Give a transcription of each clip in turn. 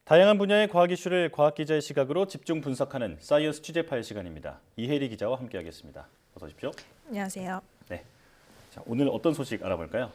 다양한 분야의 과학 이슈를 과학 기자의 시각으로 집중 분석하는 사이언스 취재 파일 시간입니다. 이혜리 기자와 함께하겠습니다. 어서 오십시오. 안녕하세요. 네. 자, 오늘 어떤 소식 알아볼까요?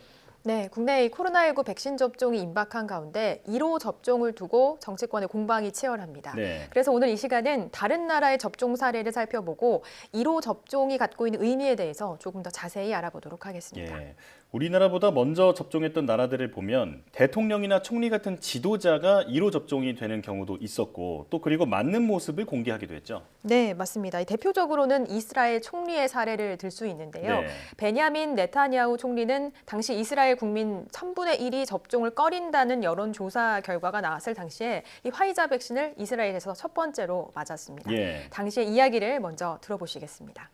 네, 국내의 코로나19 백신 접종이 임박한 가운데 1호 접종을 두고 정치권의 공방이 치열합니다. 네. 그래서 오늘 이 시간은 다른 나라의 접종 사례를 살펴보고 1호 접종이 갖고 있는 의미에 대해서 조금 더 자세히 알아보도록 하겠습니다. 예. 우리나라보다 먼저 접종했던 나라들을 보면 대통령이나 총리 같은 지도자가 1호 접종이 되는 경우도 있었고 또 그리고 맞는 모습을 공개하기도 했죠. 네, 맞습니다. 대표적으로는 이스라엘 총리의 사례를 들 수 있는데요. 네. 베냐민 네타냐후 총리는 당시 이스라엘 국민 1000분의 1이 접종을 꺼린다는 여론조사 결과가 나왔을 당시에 이 화이자 백신을 이스라엘에서 첫 번째로 맞았습니다. 예. 당시의 이야기를 먼저 들어보시겠습니다.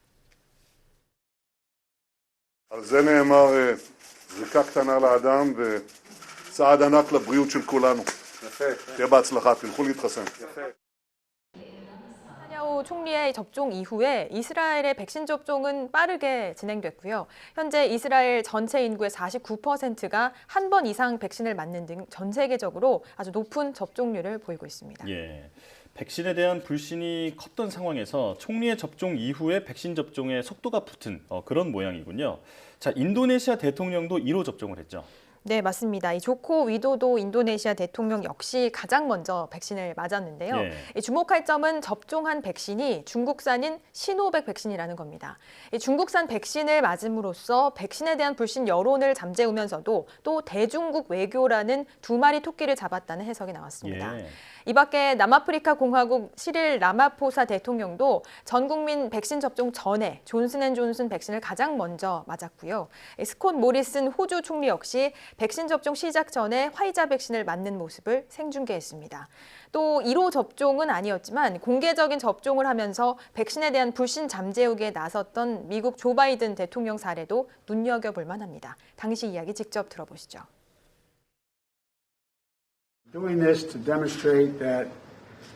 על זה נאמר זריקה קטנה לאדם וצעד ענק לבריאות של כולנו. תהיה בהצלחה, תלכו להתחסן. 네타냐후 총리의 접종 이후에 이스라엘의 백신 접종은 빠르게 진행됐고요. 현재 이스라엘 전체 인구의 49%가 한 번 이상 백신을 맞는 등 전 세계적으로 아주 높은 접종률을 보이고 있습니다. 예. 백신에 대한 불신이 컸던 상황에서 총리의 접종 이후에 백신 접종에 속도가 붙은 그런 모양이군요. 자, 인도네시아 대통령도 1호 접종을 했죠. 네, 맞습니다. 이 조코 위도도 인도네시아 대통령 역시 가장 먼저 백신을 맞았는데요. 예. 이 주목할 점은 접종한 백신이 중국산인 시노백 백신이라는 겁니다. 이 중국산 백신을 맞음으로써 백신에 대한 불신 여론을 잠재우면서도 또 대중국 외교라는 두 마리 토끼를 잡았다는 해석이 나왔습니다. 예. 이 밖에 남아프리카 공화국 시릴 라마포사 대통령도 전 국민 백신 접종 전에 존슨앤존슨 백신을 가장 먼저 맞았고요. 스콧 모리슨 호주 총리 역시 백신 접종 시작 전에 화이자 백신을 맞는 모습을 생중계했습니다. 또 1호 접종은 아니었지만 공개적인 접종을 하면서 백신에 대한 불신 잠재우기에 나섰던 미국 조 바이든 대통령 사례도 눈여겨볼 만합니다. 당시 이야기 직접 들어보시죠. Doing this to demonstrate that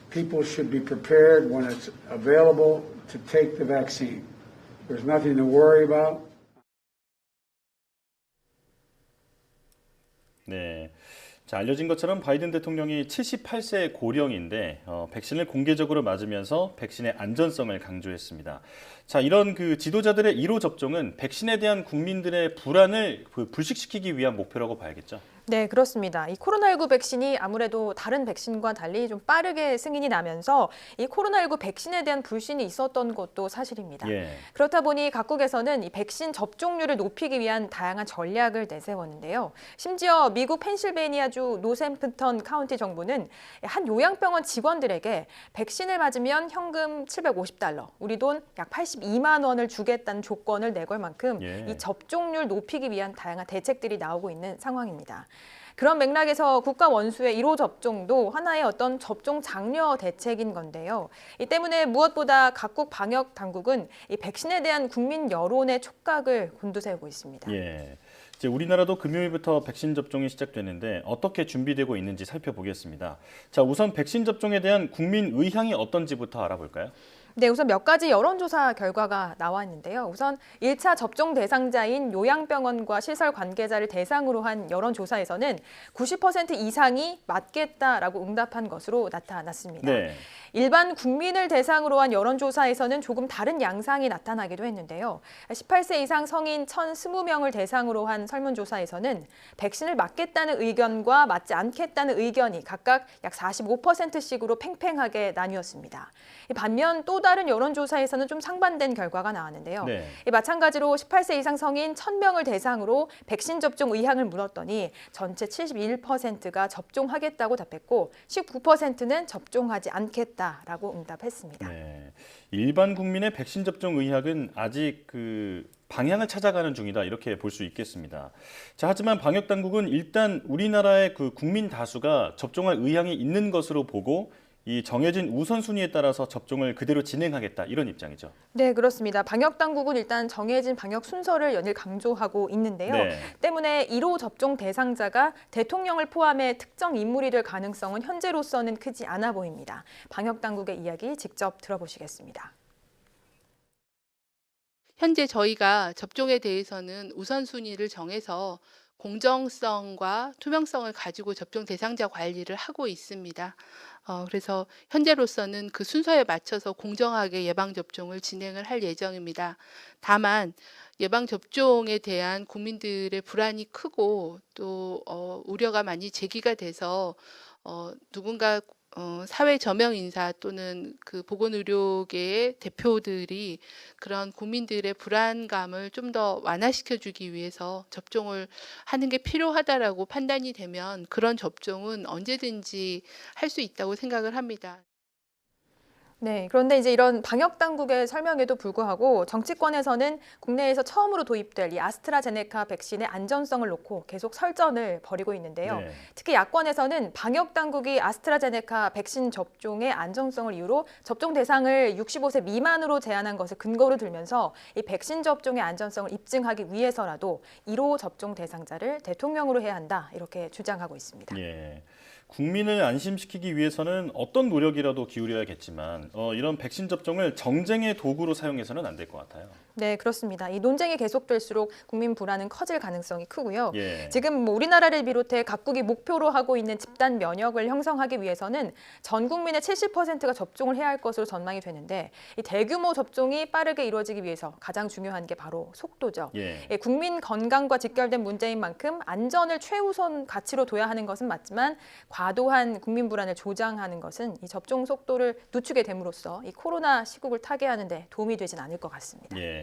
people should be prepared when it's available to take the vaccine. There's nothing to worry about. 네. 자, 알려진 것처럼 바이든 대통령이 78세 고령인데 백신을 공개적으로 맞으면서 백신의 안전성을 강조했습니다. 자, 이런 그 지도자들의 1호 접종은 백신에 대한 국민들의 불안을 불식시키기 위한 목표라고 봐야겠죠. 네, 그렇습니다. 이 코로나19 백신이 아무래도 다른 백신과 달리 좀 빠르게 승인이 나면서 이 코로나19 백신에 대한 불신이 있었던 것도 사실입니다. 예. 그렇다 보니 각국에서는 이 백신 접종률을 높이기 위한 다양한 전략을 내세웠는데요. 심지어 미국 펜실베이니아주 노샘프턴 카운티 정부는 한 요양병원 직원들에게 백신을 맞으면 현금 $750, 우리 돈 약 82만 원을 주겠다는 조건을 내걸 만큼 예. 이 접종률 높이기 위한 다양한 대책들이 나오고 있는 상황입니다. 그런 맥락에서 국가 원수의 1호 접종도 하나의 어떤 접종 장려 대책인 건데요. 이 때문에 무엇보다 각국 방역 당국은 이 백신에 대한 국민 여론의 촉각을 곤두세우고 있습니다. 예. 이제 우리나라도 금요일부터 백신 접종이 시작되는데 어떻게 준비되고 있는지 살펴보겠습니다. 자, 우선 백신 접종에 대한 국민 의향이 어떤지부터 알아볼까요? 네, 우선 몇 가지 여론조사 결과가 나와 있는데요. 우선 1차 접종 대상자인 요양병원과 시설 관계자를 대상으로 한 여론조사에서는 90% 이상이 맞겠다라고 응답한 것으로 나타났습니다. 네. 일반 국민을 대상으로 한 여론조사에서는 조금 다른 양상이 나타나기도 했는데요. 18세 이상 성인 1,020명을 대상으로 한 설문조사에서는 백신을 맞겠다는 의견과 맞지 않겠다는 의견이 각각 약 45%씩으로 팽팽하게 나뉘었습니다. 반면 또 다른 여론조사에서는 좀 상반된 결과가 나왔는데요. 네. 마찬가지로 18세 이상 성인 1,000명을 대상으로 백신 접종 의향을 물었더니 전체 71%가 접종하겠다고 답했고 19%는 접종하지 않겠다라고 응답했습니다. 네. 일반 국민의 백신 접종 의향은 아직 방향을 찾아가는 중이다 이렇게 볼 수 있겠습니다. 자, 하지만 방역 당국은 일단 우리나라의 국민 다수가 접종할 의향이 있는 것으로 보고 이 정해진 우선순위에 따라서 접종을 그대로 진행하겠다 이런 입장이죠. 네, 그렇습니다. 방역 당국은 일단 정해진 방역 순서를 연일 강조하고 있는데요. 네. 때문에 1호 접종 대상자가 대통령을 포함해 특정 인물이 될 가능성은 현재로서는 크지 않아 보입니다. 방역 당국의 이야기 직접 들어보시겠습니다. 현재 저희가 접종에 대해서는 우선순위를 정해서 공정성과 투명성을 가지고 접종 대상자 관리를 하고 있습니다. 그래서 현재로서는 그 순서에 맞춰서 공정하게 예방접종을 진행을 할 예정입니다. 다만 예방접종에 대한 국민들의 불안이 크고 또 우려가 많이 제기가 돼서 누군가 사회 저명 인사 또는 그 보건의료계의 대표들이 그런 국민들의 불안감을 좀 더 완화시켜 주기 위해서 접종을 하는 게 필요하다라고 판단이 되면 그런 접종은 언제든지 할 수 있다고 생각을 합니다. 네, 그런데 이제 이런 방역 당국의 설명에도 불구하고 정치권에서는 국내에서 처음으로 도입될 이 아스트라제네카 백신의 안전성을 놓고 계속 설전을 벌이고 있는데요. 네. 특히 야권에서는 방역 당국이 아스트라제네카 백신 접종의 안전성을 이유로 접종 대상을 65세 미만으로 제한한 것을 근거로 들면서 이 백신 접종의 안전성을 입증하기 위해서라도 1호 접종 대상자를 대통령으로 해야 한다 이렇게 주장하고 있습니다. 예. 국민을 안심시키기 위해서는 어떤 노력이라도 기울여야겠지만 이런 백신 접종을 정쟁의 도구로 사용해서는 안 될 것 같아요. 네, 그렇습니다. 이 논쟁이 계속될수록 국민 불안은 커질 가능성이 크고요. 예. 지금 뭐 우리나라를 비롯해 각국이 목표로 하고 있는 집단 면역을 형성하기 위해서는 전 국민의 70%가 접종을 해야 할 것으로 전망이 되는데 이 대규모 접종이 빠르게 이루어지기 위해서 가장 중요한 게 바로 속도죠. 예. 예, 국민 건강과 직결된 문제인 만큼 안전을 최우선 가치로 둬야 하는 것은 맞지만 과도한 국민 불안을 조장하는 것은 이 접종 속도를 늦추게 됨으로써 이 코로나 시국을 타개하는 데 도움이 되진 않을 것 같습니다. 예.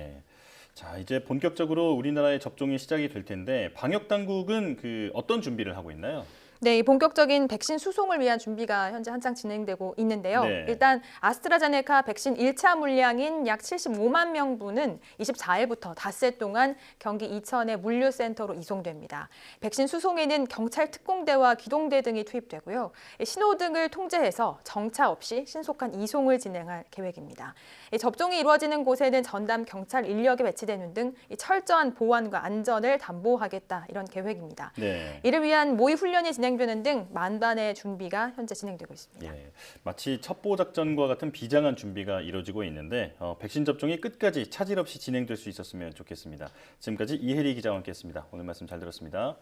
자, 이제 본격적으로 우리나라의 접종이 시작이 될 텐데 방역 당국은 어떤 준비를 하고 있나요? 네, 이 본격적인 백신 수송을 위한 준비가 현재 한창 진행되고 있는데요. 네. 일단 아스트라제네카 백신 1차 물량인 약 75만 명분은 24일부터 닷새 동안 경기 이천의 물류센터로 이송됩니다. 백신 수송에는 경찰 특공대와 기동대 등이 투입되고요. 신호등을 통제해서 정차 없이 신속한 이송을 진행할 계획입니다. 접종이 이루어지는 곳에는 전담 경찰 인력이 배치되는 등 철저한 보안과 안전을 담보하겠다 이런 계획입니다. 네. 이를 위한 모의 훈련이 진행되는 등 만반의 준비가 현재 진행되고 있습니다. 예. 마치 첩보 작전과 같은 비장한 준비가 이루어지고 있는데 백신 접종이 끝까지 차질 없이 진행될 수 있었으면 좋겠습니다. 지금까지 이혜리 기자와 함께했습니다. 오늘 말씀 잘 들었습니다.